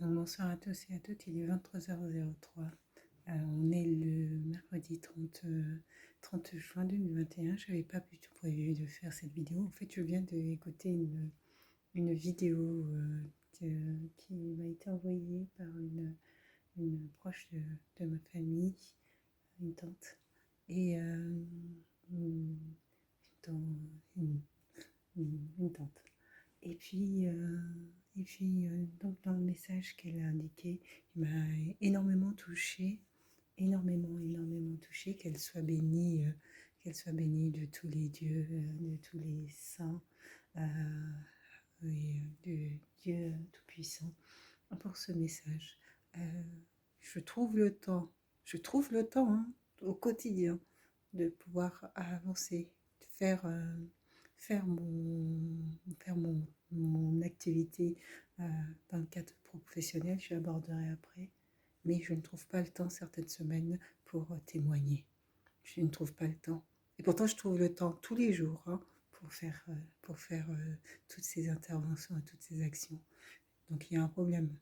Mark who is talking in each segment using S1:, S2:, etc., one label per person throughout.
S1: Donc, bonsoir à tous et à toutes, il est 23h03. On est le mercredi 30 juin 2021. Je n'avais pas du tout prévu de faire cette vidéo. En fait, je viens d'écouter une vidéo qui m'a été envoyée par une proche de ma famille, une tante, et une, une- une tante. Et puis, donc dans le message qu'elle a indiqué, il m'a énormément touchée, qu'elle soit bénie de tous les dieux, de tous les saints, et de Dieu Tout-Puissant pour ce message. Euh, je trouve le temps hein, au quotidien de pouvoir avancer, de faire mon activité dans le cadre professionnel, je l'aborderai après, mais je ne trouve pas le temps certaines semaines pour témoigner. Je ne trouve pas le temps. Et pourtant, je trouve le temps tous les jours hein, pour faire toutes ces interventions et toutes ces actions. Donc il y a un problème.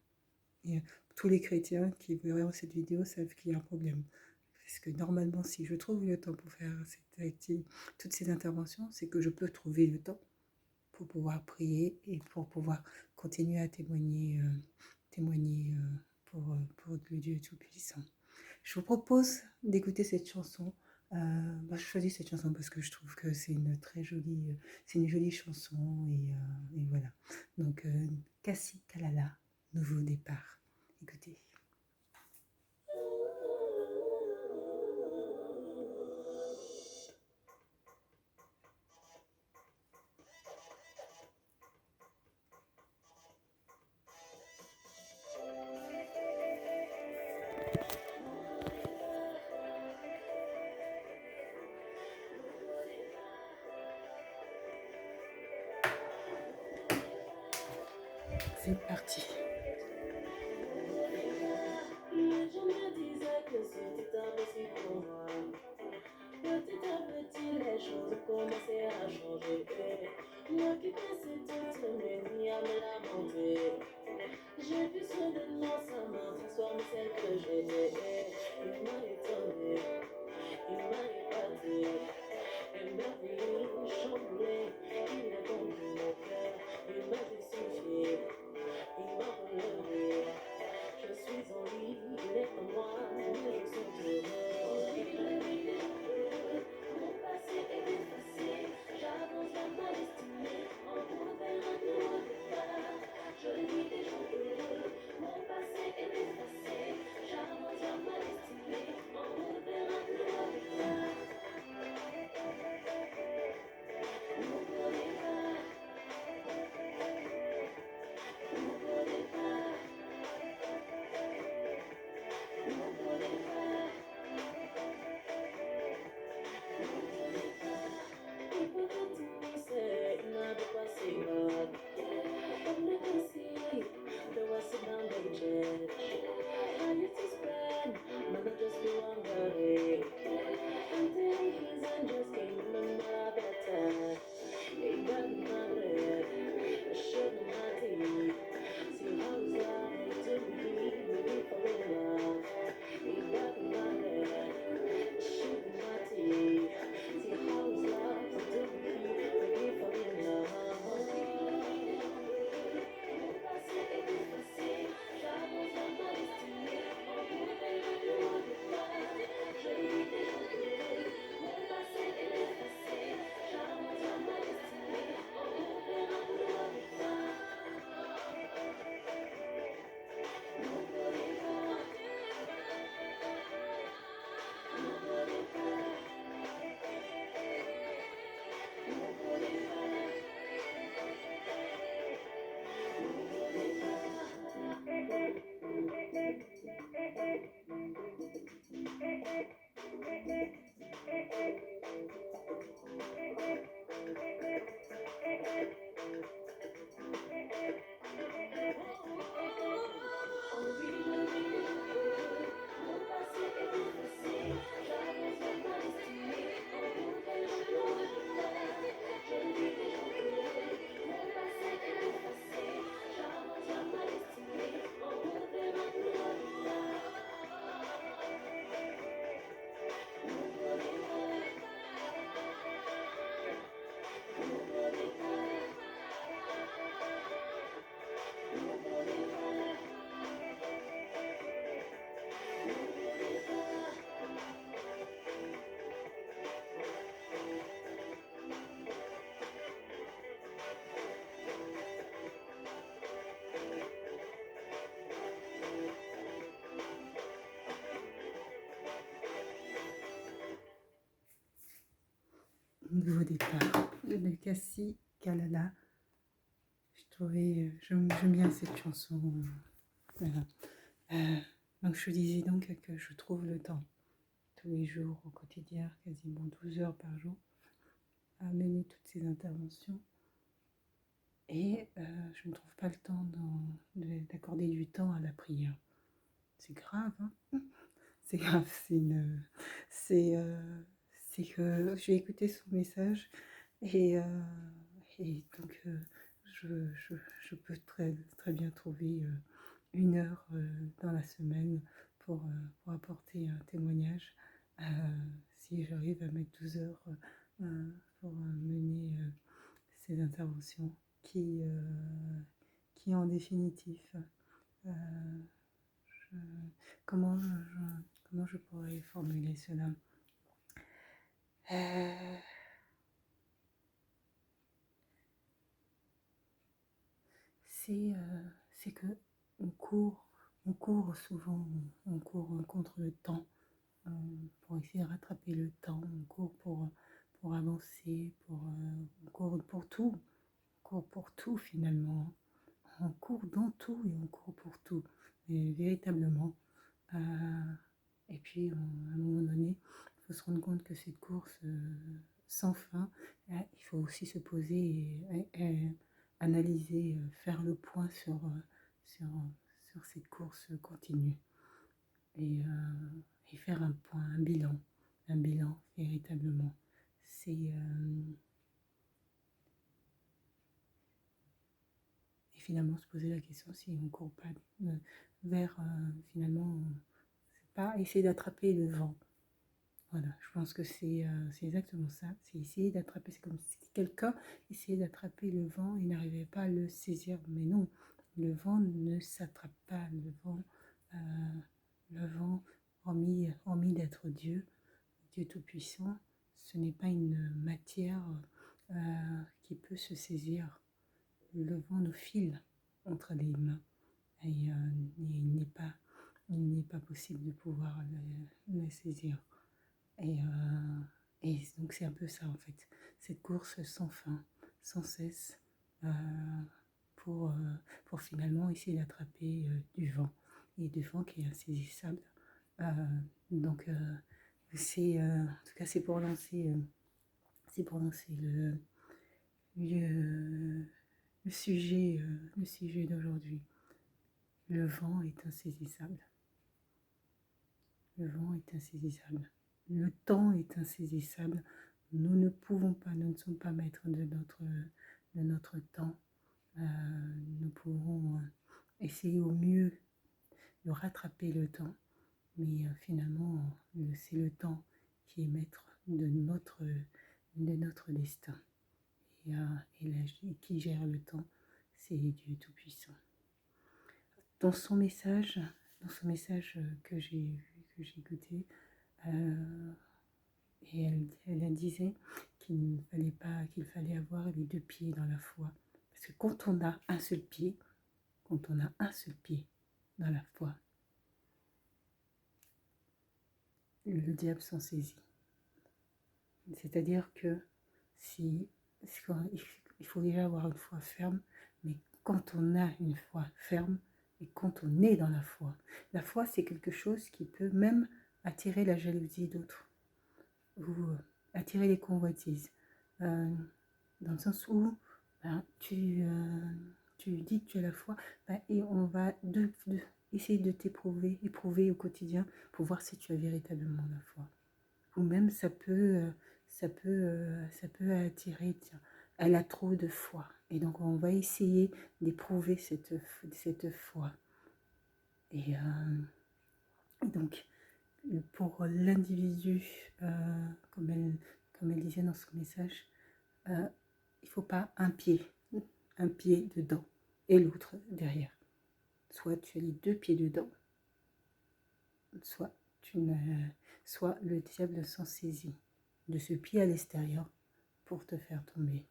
S1: Et tous les chrétiens qui verront cette vidéo savent qu'il y a un problème. Parce que normalement, si je trouve le temps pour faire toutes ces interventions, c'est que je peux trouver le temps pour pouvoir prier et pour pouvoir continuer à témoigner pour le Dieu Tout-Puissant. Je vous propose d'écouter cette chanson. Je choisis cette chanson parce que je trouve que c'est c'est une jolie chanson et voilà. Donc, Kassi Kalala, nouveau départ. Écoutez. C'est parti. Je me disais que c'était impossible pour moi. Petit à petit, les choses commençaient à changer. Moi qui passais toute mes nuits à me lamenter. J'ai vu soudainement sa main transformer celle que j'aimais. Il m'a étonné, il m'a épaté. Elle m'a vu chambouler, il a compris mon cœur. Il m'a justifié, il m'a relevé. Je suis en lui, il est en moi, mais je suis heureux. Mon passé est effacé, j'avance vers ma destinée, en route vers un nouveau départ. Je vis des jours heureux, mon passé est effacé, j'avance vers ma destinée, en route vers un nouveau départ. nouveau départ de Cassie Kalala. J'aime bien cette chanson. Voilà. Donc je disais donc que je trouve le temps tous les jours au quotidien, quasiment 12 heures par jour, à mener toutes ces interventions. Et je ne trouve pas le temps d'accorder du temps à la prière. C'est grave, hein. C'est grave, c'est que j'ai écouté son message et, donc je peux très bien trouver 1 heure dans la semaine pour apporter un témoignage si j'arrive à mettre 12 heures pour mener ces interventions qui en définitif, euh, je- comment je pourrais formuler cela? Euh, c'est que on court souvent, on court contre le temps pour essayer de rattraper le temps, on court pour avancer, on court pour tout, on court pour tout finalement. On court dans tout et on court pour tout, mais véritablement. Et puis, à un moment donné, il faut se rendre compte que cette course sans fin, il faut aussi se poser et analyser, faire le point sur, sur cette course continue et faire un point, un bilan véritablement. Et finalement se poser la question si on ne court pas vers finalement, c'est pas essayer d'attraper le vent. Voilà, je pense que c'est exactement ça. C'est essayer d'attraper, c'est comme si quelqu'un essayait d'attraper le vent et n'arrivait pas à le saisir. Mais non, le vent ne s'attrape pas. Euh, le vent, hormis d'être Dieu, Dieu Tout-Puissant, ce n'est pas une matière qui peut se saisir. Le vent nous file entre les mains et il n'est pas possible de pouvoir le saisir. Et donc c'est un peu ça en fait, cette course sans fin, sans cesse, euh, pour finalement essayer d'attraper du vent, et du vent qui est insaisissable. Euh, donc en tout cas c'est pour lancer le, le sujet d'aujourd'hui. Le vent est insaisissable. Le vent est insaisissable. Le temps est insaisissable. Nous ne pouvons pas, nous ne sommes pas maîtres de notre temps. Nous pouvons essayer au mieux de rattraper le temps, mais finalement, c'est le temps qui est maître de notre destin. Et qui gère le temps, c'est Dieu Tout-Puissant. Dans son message que j'ai écouté, et elle disait qu'il fallait avoir les 2 pieds dans la foi. Parce que quand on a un seul pied dans la foi, le diable s'en saisit. C'est-à-dire que il faut déjà avoir une foi ferme, mais quand on a une foi ferme et quand on est dans la foi c'est quelque chose qui peut même attirer la jalousie d'autres ou attirer les convoitises. Dans le sens où tu dis que tu as la foi et on va essayer de éprouver au quotidien pour voir si tu as véritablement la foi. Ou même ça peut attirer, tiens, elle a trop de foi. Et donc on va essayer d'éprouver cette foi. Et donc pour l'individu, comme elle disait dans son message, il ne faut pas un pied dedans et l'autre derrière. Soit tu as les 2 pieds dedans, soit le diable s'en saisit de ce pied à l'extérieur pour te faire tomber.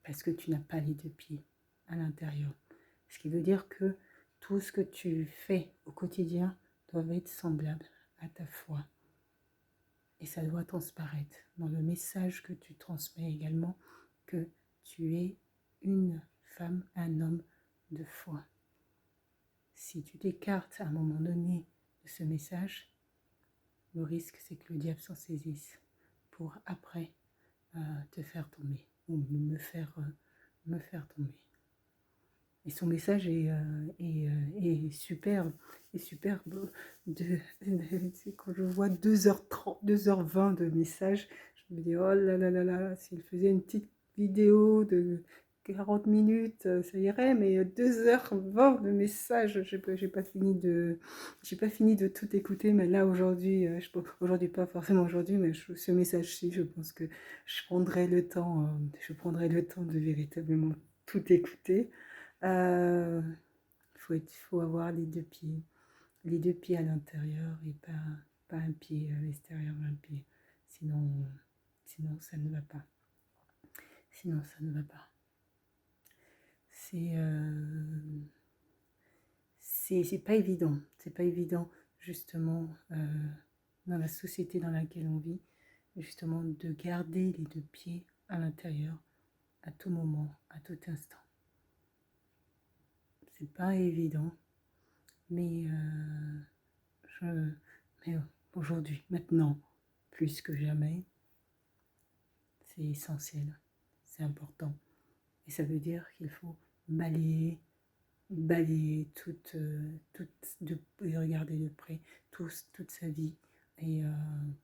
S1: Parce que tu n'as pas les 2 pieds à l'intérieur. Ce qui veut dire que tout ce que tu fais au quotidien doit être semblable à ta foi. Et ça doit transparaître dans le message que tu transmets également, que tu es une femme, un homme de foi. Si tu t'écartes à un moment donné de ce message, le risque c'est que le diable s'en saisisse pour après te faire tomber ou me faire tomber. Et son message est superbe, quand je vois 2h30, 2h20 de message, je me dis oh là là là là, s'il faisait une petite vidéo de 40 minutes, ça irait, mais 2h20 de message, j'ai pas fini de tout écouter, mais là aujourd'hui, aujourd'hui pas forcément aujourd'hui, mais ce message-ci, je pense que je prendrai le temps de véritablement tout écouter. Faut avoir les deux pieds à l'intérieur et pas un pied à l'extérieur, un pied. Sinon, ça ne va pas. Sinon, ça ne va pas. C'est pas évident. C'est pas évident, justement, dans la société dans laquelle on vit, justement, de garder les deux pieds à l'intérieur à tout moment, à tout instant. C'est pas évident, mais mais aujourd'hui, maintenant, plus que jamais, c'est essentiel, c'est important. Et ça veut dire qu'il faut balayer et regarder de près toute sa vie et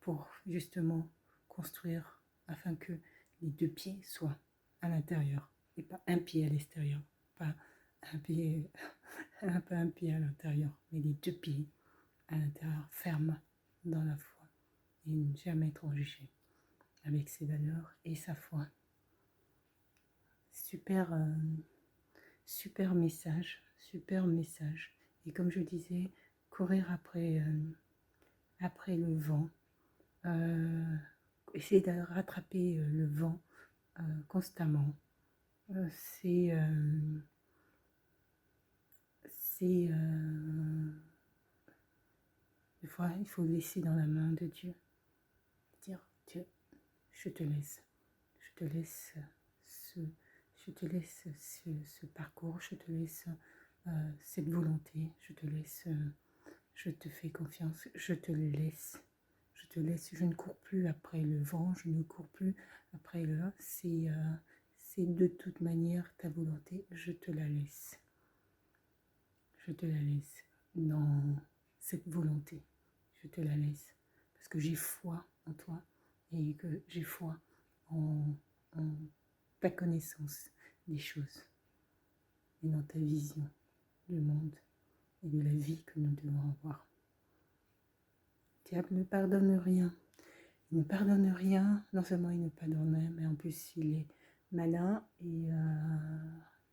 S1: pour justement construire afin que les deux pieds soient à l'intérieur et pas un pied à l'extérieur, pas un pied, pas un pied à l'intérieur, mais les deux pieds à l'intérieur, ferme dans la foi et ne jamais transiger avec ses valeurs et sa foi. Super message, super message. Et comme je disais, courir après le vent, essayer de rattraper le vent constamment. C'est des fois, il faut laisser dans la main de Dieu. Dire, Dieu, je te laisse ce parcours, je te laisse cette volonté, je te fais confiance, je te laisse, je ne cours plus après le vent, je ne cours plus après le... C'est de toute manière ta volonté, je te la laisse dans cette volonté, je te la laisse, parce que j'ai foi en toi et que j'ai foi en ta connaissance des choses et dans ta vision du monde et de la vie que nous devons avoir. Le diable ne pardonne rien. Il ne pardonne rien, non seulement il ne pardonne rien, mais en plus il est malin et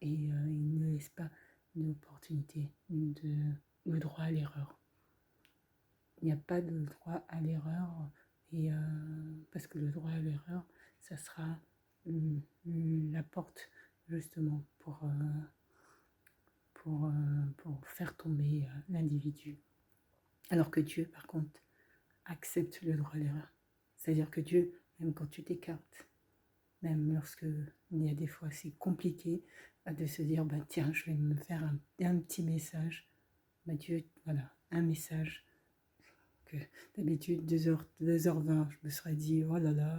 S1: il ne laisse pas d'opportunité, de droit à l'erreur. Il n'y a pas de droit à l'erreur, parce que le droit à l'erreur, ça sera la porte justement pour faire tomber l'individu. Alors que Dieu, par contre, accepte le droit à l'erreur. C'est-à-dire que Dieu, même quand tu t'écartes, même lorsque il y a des fois c'est compliqué de se dire, bah, tiens, je vais me faire un petit message. Bah, Dieu, voilà, un message que d'habitude 2h20, je me serais dit, oh là là,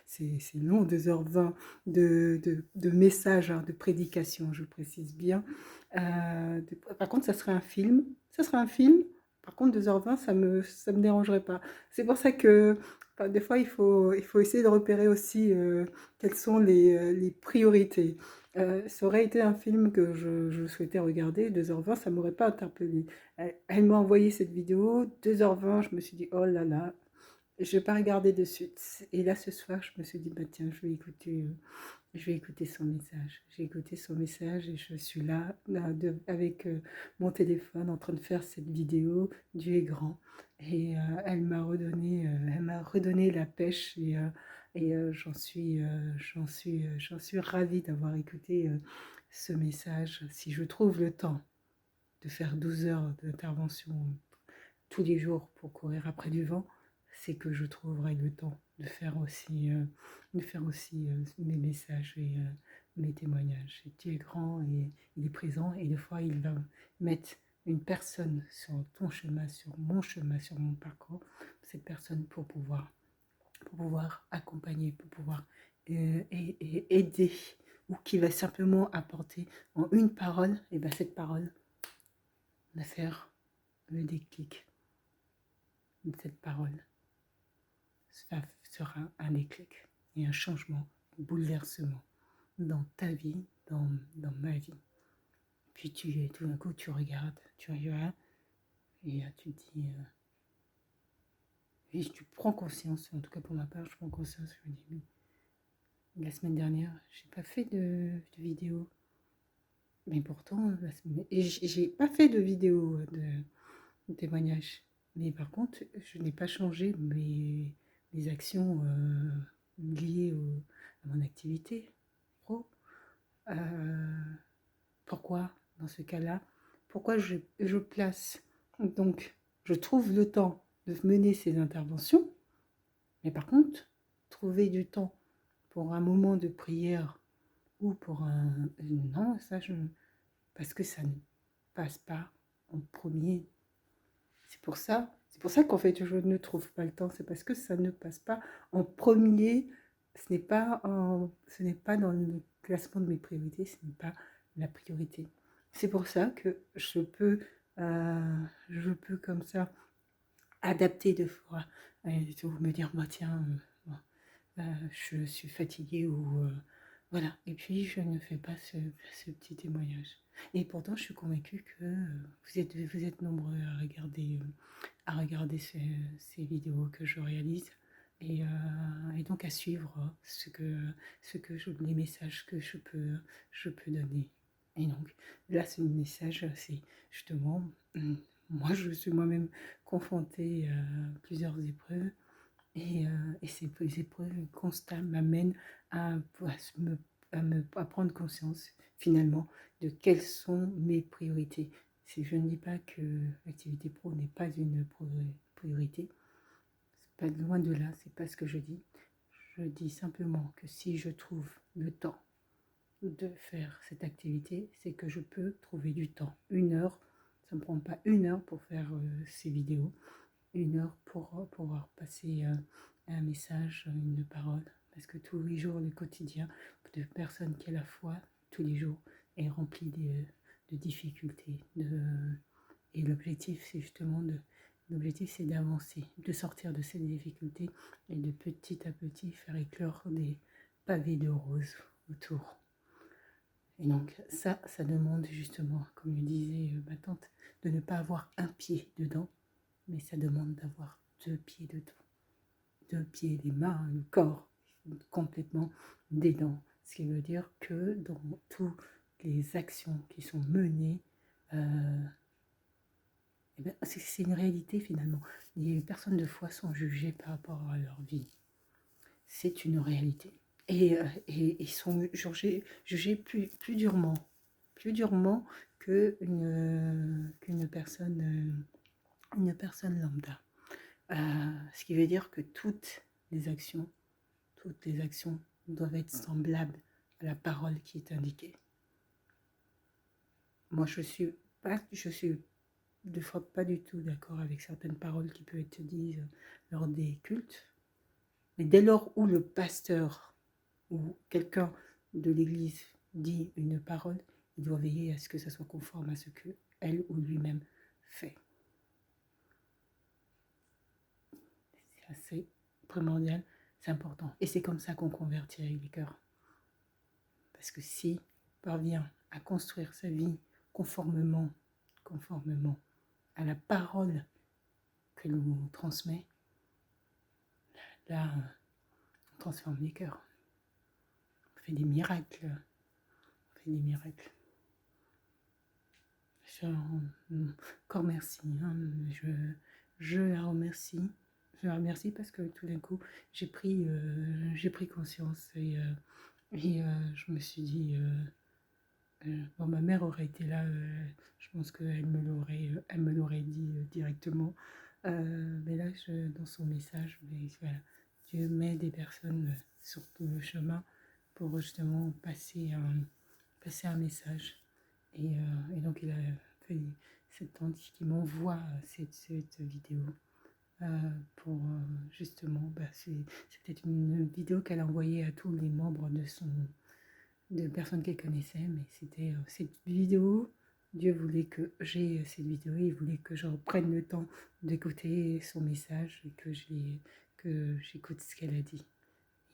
S1: c'est long, 2h20 de messages, hein, de prédication, je précise bien. Par contre, ça serait un film. Par contre, 2h20, ça me dérangerait pas. C'est pour ça que des fois, il faut essayer de repérer aussi quelles sont les priorités. Ça aurait été un film que je souhaitais regarder, 2h20, ça ne m'aurait pas interpellée. Elle m'a envoyé cette vidéo, 2h20, je me suis dit, oh là là, je ne vais pas regarder de suite. Et là, ce soir, je me suis dit, bah tiens, je vais écouter son message. J'ai écouté son message et je suis là avec mon téléphone en train de faire cette vidéo. Dieu est grand. Et elle m'a redonné la pêche et j'en suis ravie d'avoir écouté ce message. Si je trouve le temps de faire 12 heures d'intervention tous les jours pour courir après du vent, c'est que je trouverai le temps de faire aussi mes messages et mes témoignages. Et Dieu est grand et il est présent et des fois il va mettre une personne sur ton chemin, sur mon parcours, cette personne pour pouvoir accompagner, pour pouvoir et aider ou qui va simplement apporter en une parole, et bien cette parole va faire le déclic de cette parole. Ça sera un déclic et un changement, un bouleversement dans ta vie, dans ma vie. Puis tout d'un coup, tu regardes et tu te dis, et tu prends conscience, en tout cas pour ma part, je prends conscience, je me dis, la semaine dernière, j'ai pas fait de vidéo. Mais pourtant, j'ai pas fait de vidéo de témoignage. Mais par contre, je n'ai pas changé mes actions liées à mon activité pro. Pourquoi, dans ce cas-là, pourquoi je place, donc je trouve le temps de mener ces interventions, mais par contre, trouver du temps pour un moment de prière ou pour un... Non, ça, parce que ça ne passe pas en premier. C'est pour ça qu'en fait, je ne trouve pas le temps. C'est parce que ça ne passe pas en premier. Ce n'est pas dans le classement de mes priorités. Ce n'est pas la priorité. C'est pour ça que je peux comme ça adapter deux fois. Et me dire, bah, tiens, je suis fatiguée ou voilà. Et puis je ne fais pas ce petit témoignage. Et pourtant, je suis convaincue que vous êtes nombreux à regarder ces vidéos que je réalise et donc à suivre les messages que je peux donner. Et donc là, ce message, c'est justement, moi, je suis moi-même confrontée à plusieurs épreuves et ces épreuves constantes m'amènent à prendre conscience finalement de quelles sont mes priorités. Je ne dis pas que l'activité pro n'est pas une priorité, c'est pas loin de là, c'est pas ce que je dis. Je dis simplement que si je trouve le temps de faire cette activité, c'est que je peux trouver du temps. 1 heure, ça ne me prend pas 1 heure pour faire ces vidéos, 1 heure pour pouvoir passer un message, une parole, parce que tous les jours, le quotidien de personnes qui à la foi, tous les jours, est rempli de difficultés. Et l'objectif, c'est justement l'objectif, c'est d'avancer, de sortir de ces difficultés et de petit à petit faire éclore des pavés de roses autour. Et donc ça demande justement, comme le disait ma tante, de ne pas avoir un pied dedans, mais ça demande d'avoir 2 pieds dedans. 2 pieds, les mains, le corps, complètement dedans. Ce qui veut dire que dans toutes les actions qui sont menées, eh bien, c'est une réalité finalement. Les personnes de foi sont jugées par rapport à leur vie. C'est une réalité. Et ils sont jugés plus durement qu'une personne lambda. Ce qui veut dire que toutes les actions doivent être semblables à la parole qui est indiquée. Moi, je suis des fois pas du tout d'accord avec certaines paroles qui peuvent être dites lors des cultes. Mais dès lors où le pasteur ou quelqu'un de l'église dit une parole, il doit veiller à ce que ça soit conforme à ce que elle ou lui-même fait. C'est assez primordial, c'est important. Et c'est comme ça qu'on convertit les cœurs. Parce que si on parvient à construire sa vie conformément à la parole que l'on transmet, là, on transforme les cœurs. On fait des miracles. Encore merci. Je la remercie. Je la remercie parce que tout d'un coup, j'ai pris conscience et je me suis dit, bon, ma mère aurait été là, je pense qu'elle me l'aurait dit directement. Mais là, dans son message, mais voilà, Dieu met des personnes sur le chemin pour justement passer un message. Et donc, il a fait cette tante qui m'envoie cette vidéo pour justement, c'était une vidéo qu'elle a envoyée à tous les membres de personnes qu'elle connaissait, mais c'était cette vidéo. Dieu voulait que j'ai cette vidéo, il voulait que je prenne le temps d'écouter son message et que j'écoute ce qu'elle a dit.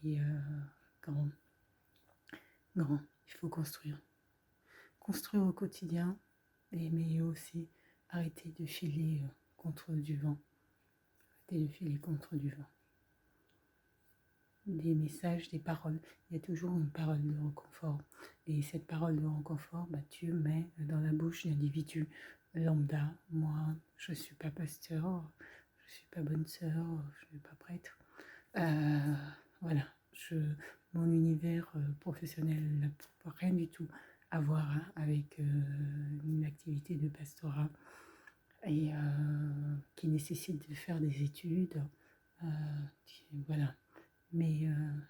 S1: Et grand, grand, il faut construire. Construire au quotidien, mais aussi arrêter de filer contre du vent. Arrêter de filer contre du vent. Des messages, des paroles. Il y a toujours une parole de réconfort. Et cette parole de réconfort, Dieu met dans la bouche d'individus lambda. Moi, je ne suis pas pasteur, je ne suis pas bonne sœur, je ne suis pas prêtre. Voilà, mon univers professionnel n'a rien du tout à voir avec une activité de pastorat et qui nécessite de faire des études. Voilà, mais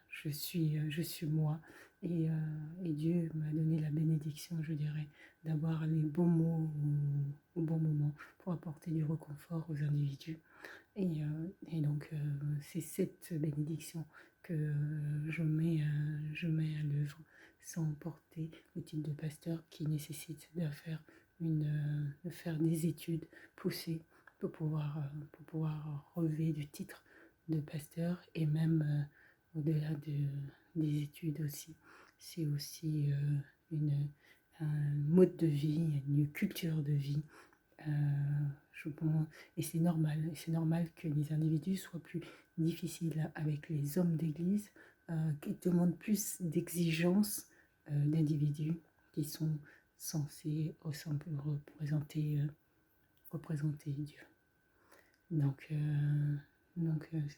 S1: je suis moi et Dieu m'a donné la bénédiction, je dirais, d'avoir les bons mots au bon moment pour apporter du réconfort aux individus. Et donc, c'est cette bénédiction que je mets à l'œuvre sans porter le titre de pasteur qui nécessite de faire des études poussées pour pouvoir relever du titre de pasteur et même au-delà des études aussi. C'est aussi un mode de vie, une culture de vie. Je pense, et c'est normal que les individus soient plus difficiles avec les hommes d'église, qui demandent plus d'exigences d'individus qui sont censés représenter Dieu. Donc,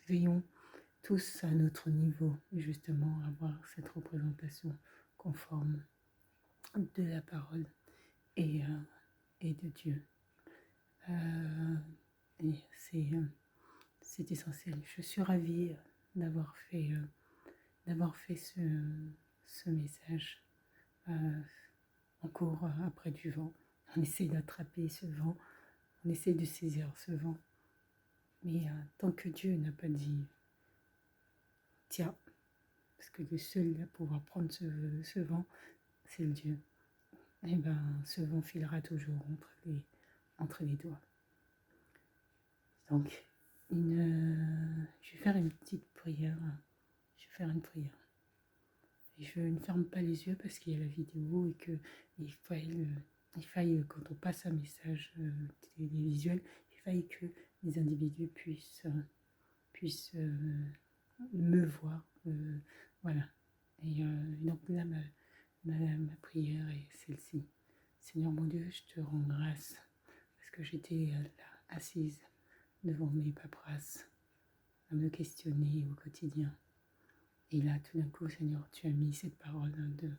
S1: veillons tous à notre niveau, justement, à avoir cette représentation conforme de la parole et de Dieu. Et c'est essentiel. Je suis ravie d'avoir fait ce message en cours après du vent. On essaie d'attraper ce vent, on essaie de saisir ce vent. Mais tant que Dieu n'a pas dit tiens, parce que le seul à pouvoir prendre ce vent, c'est le Dieu, et ce vent filera toujours entre les doigts. Donc, je vais faire une petite prière. Je vais faire une prière. Et je ne ferme pas les yeux parce qu'il y a la vidéo et qu'il faille, quand on passe un message télévisuel, il faille que les individus puissent me voir. Voilà. Et donc là, ma prière est celle-ci. Seigneur mon Dieu, je te rends grâce parce que j'étais là, assise devant mes paperasses, à me questionner au quotidien. Et là, tout d'un coup, Seigneur, tu as mis cette parole de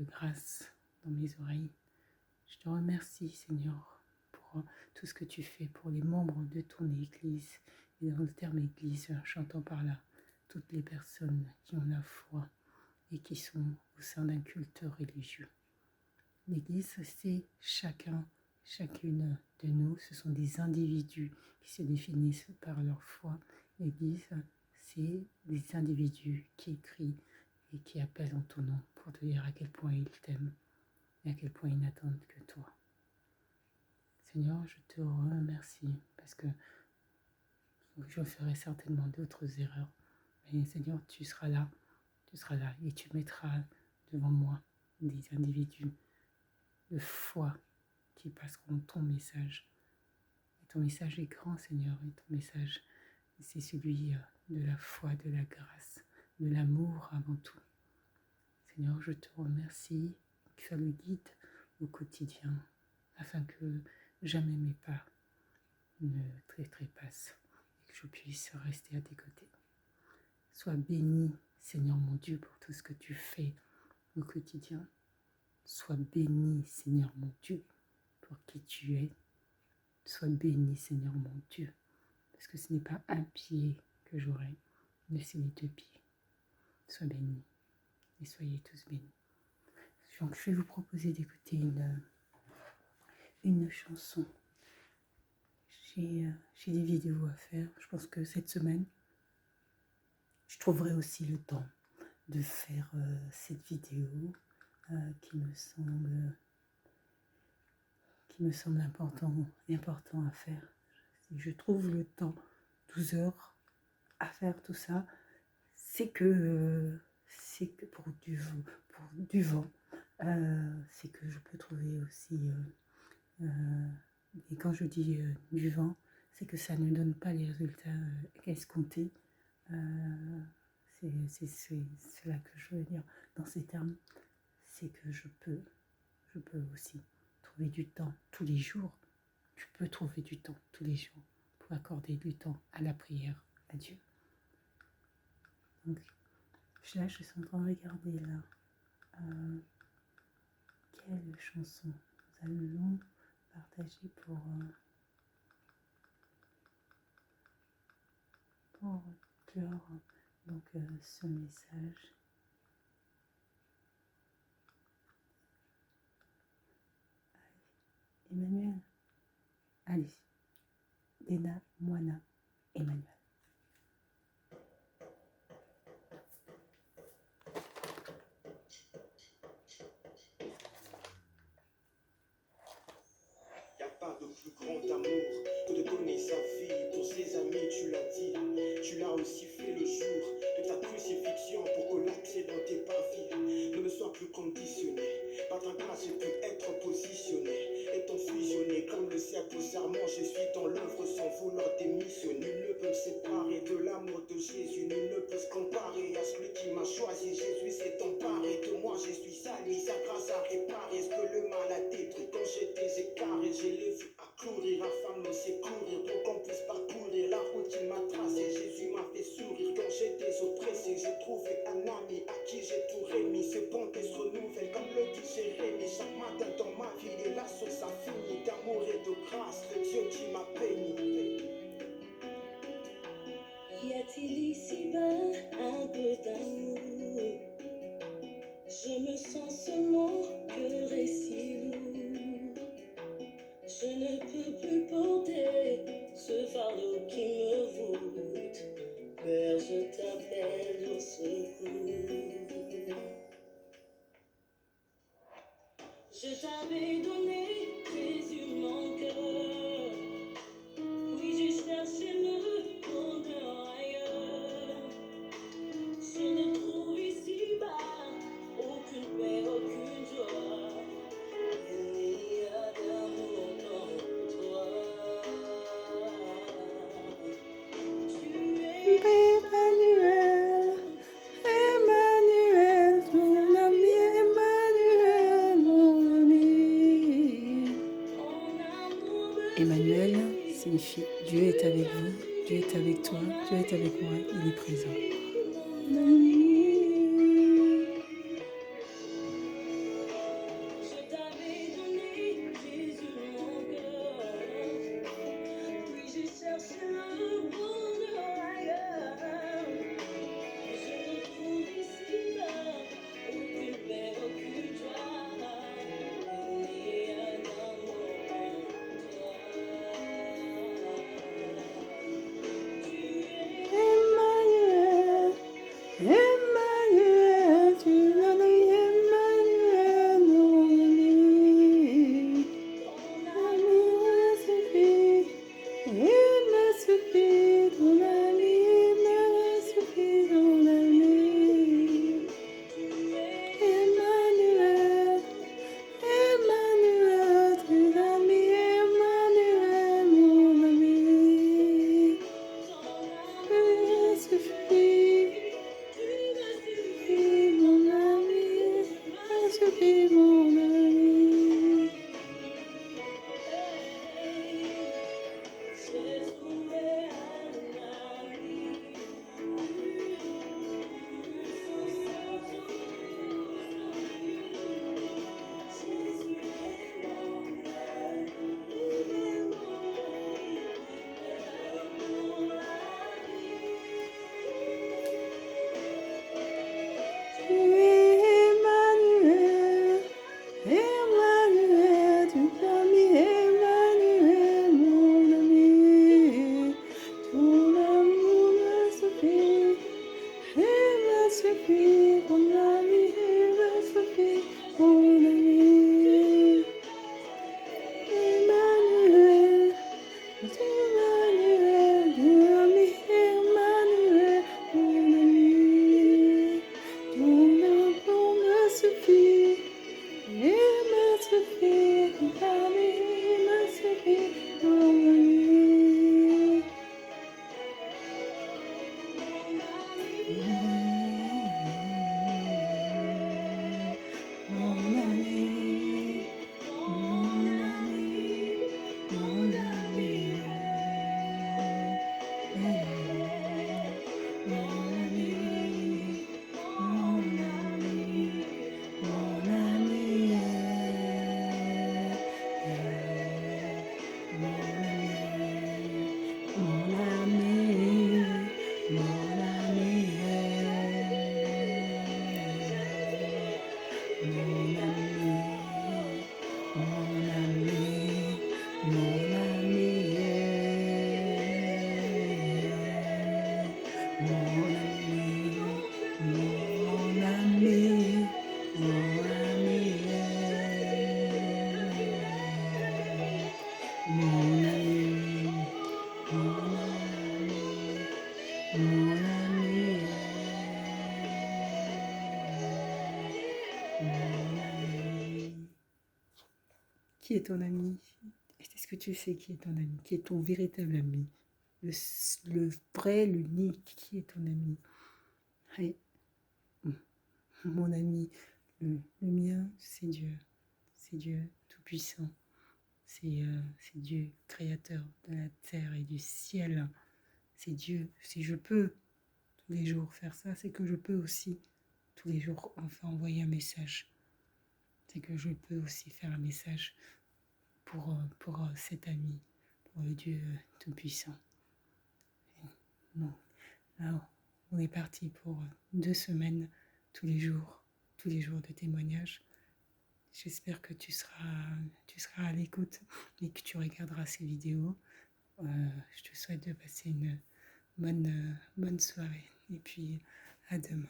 S1: grâce dans mes oreilles. Je te remercie, Seigneur, pour tout ce que tu fais pour les membres de ton Église. Et dans le terme Église, j'entends par là toutes les personnes qui ont la foi et qui sont au sein d'un culte religieux. L'Église, c'est chacune de nous, ce sont des individus qui se définissent par leur foi. L'Église, c'est des individus qui crient et qui appellent en ton nom pour te dire à quel point ils t'aiment et à quel point ils n'attendent que toi. Seigneur, je te remercie parce que je ferai certainement d'autres erreurs. Mais Seigneur, tu seras là et tu mettras devant moi des individus de foi qui passeront ton message. Et ton message est grand, Seigneur, et ton message, c'est celui de la foi, de la grâce, de l'amour avant tout. Seigneur, je te remercie que ça le guide au quotidien, afin que jamais mes pas ne trépassent et que je puisse rester à tes côtés. Sois béni, Seigneur mon Dieu, pour tout ce que tu fais au quotidien. Sois béni, Seigneur mon Dieu, pour qui tu es. Sois béni, Seigneur mon Dieu, parce que ce n'est pas un pied que j'aurai, mais c'est les 2 pieds. Sois bénis et soyez tous bénis. Donc je vais vous proposer d'écouter une chanson. J'ai des vidéos à faire. Je pense que cette semaine, je trouverai aussi le temps de faire cette vidéo qui me semble important à faire. Si je trouve le temps, 12 heures, à faire tout ça, c'est que pour du vent, c'est que je peux trouver aussi, et quand je dis du vent, c'est que ça ne donne pas les résultats escomptés. C'est cela que je veux dire dans ces termes, c'est que je peux aussi trouver du temps tous les jours. Tu peux trouver du temps tous les jours pour accorder du temps à la prière, à Dieu. Donc là, je suis en train de regarder là quelle chanson nous allons partager pour clore donc ce message. Emmanuel, allez, Dena, Moana, Emmanuel.
S2: Y a pas de plus grand amour que de donner sa vie pour ses amis, tu l'as dit. Tu l'as aussi fait le jour de ta crucifixion pour que l'accès dans tes parvis ne me soit plus conditionné. Par ta grâce, j'ai pu être positionné, étant fusionné comme le cercle au serment. Je suis dans l'œuvre sans vouloir démissionner. Nul ne peut me séparer de l'amour de Jésus. Nul ne peut se comparer à celui qui m'a choisi. Jésus s'est emparé de moi, je suis sali. Sa grâce a réparé ce que le mal a détruit. Quand j'étais écaré, je l'ai vu accourir afin de me secourir, pour qu'on puisse parcourir la route qu'il m'a tracée. Jésus m'a fait sourire quand j'étais oppressé. J'ai trouvé un ami à qui j'ai tout remis. Ce bonté se renouvelle comme le dit Jérémie. Chaque matin dans ma vie, il est la source infinie d'amour et de grâce, le Dieu qui m'a béni. Y a-t-il ici-bas un peu d'amour? Je me sens seulement cœur et si lourd. Je ne peux plus porter ce fardeau qui me voûte. Père, je t'appelle au secours. Je t'avais donné, Jésus, mon cœur. Oui, j'ai cherché le bonheur ailleurs. Je ne trouve ici-bas aucune paix, aucune joie. Il n'y a d'amour en toi. Tu es
S1: Emmanuel, Emmanuel, mon ami, Emmanuel, mon ami. Emmanuel signifie Dieu est avec vous, Dieu est avec toi, Dieu est avec moi, il est présent.
S2: Je t'avais donné, Jésus, mon cœur. Oui, j'ai cherché le bonheur ailleurs. Je ne trouve ici-bas aucune paix, aucune joie. Il n'y a d'amour en toi. Tu es
S1: Emmanuel, mon ami, mon ami, mon ami, mon ami. Qui est ton ami? Est-ce que tu sais qui est ton ami? Qui est ton véritable ami? Le vrai, l'unique, qui est ton ami? Et, mon ami, le mien, c'est Dieu. C'est Dieu Tout-Puissant. C'est Dieu, créateur de la terre et du ciel. C'est Dieu. Si je peux tous les jours faire ça, c'est que je peux aussi tous les jours enfin envoyer un message. C'est que je peux aussi faire un message pour cet ami, pour le Dieu Tout-Puissant. Bon, alors, on est parti pour 2 semaines, tous les jours de témoignages. J'espère que tu seras à l'écoute et que tu regarderas ces vidéos. Je te souhaite de passer une bonne soirée et puis à demain.